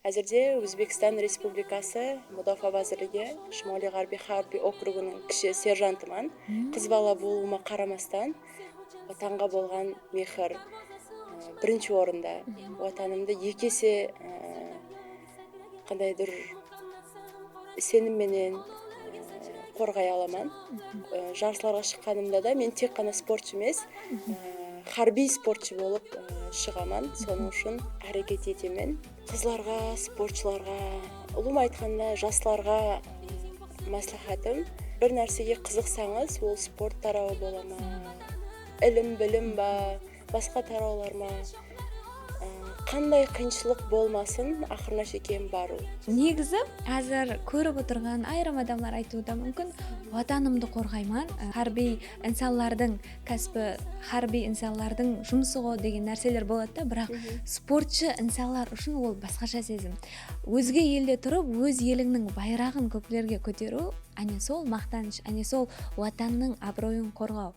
Әзірде Өзбекстан Республикасы Мудафа вазирлиги Шимолий Гарби Харби округунун кіші сержантыман. Қыз бала болуыма қарамастан, ватанға болған мехір бірінші орында. Ватанымды екі есе қандайдыр сенімменен қорғай аламан. Жарысларға шыққанымда да мен тек қана спортшы емес, харби спортшы болып шығаман. Соның үшін әрекет етемен. Қызларға, спортшыларға, ұлым айтқанда жастарға маслихатым, бір нәрсеге қызықсаңыз, ол спорт тарауы бола ма, ілім, білім ба, басқа тараулар ма, қандай қиыншылық болмасын, ақырына шекем бару. Негізі әзір көріп отырған айрым адамдар айтуы мүмкін, ватанымды қорғайман, харби инсанлардың кәсібі, харби инсанлардың жұмысы ғой деген нәрселер болады да, бірақ спортшы инсанлар үшін ол басқаша сезім. Өзге елде тұрып, өз еліңнің байрағын көктерге көтеру, әне сол мақтаныш, әне сол ватанның абыройын қорғау.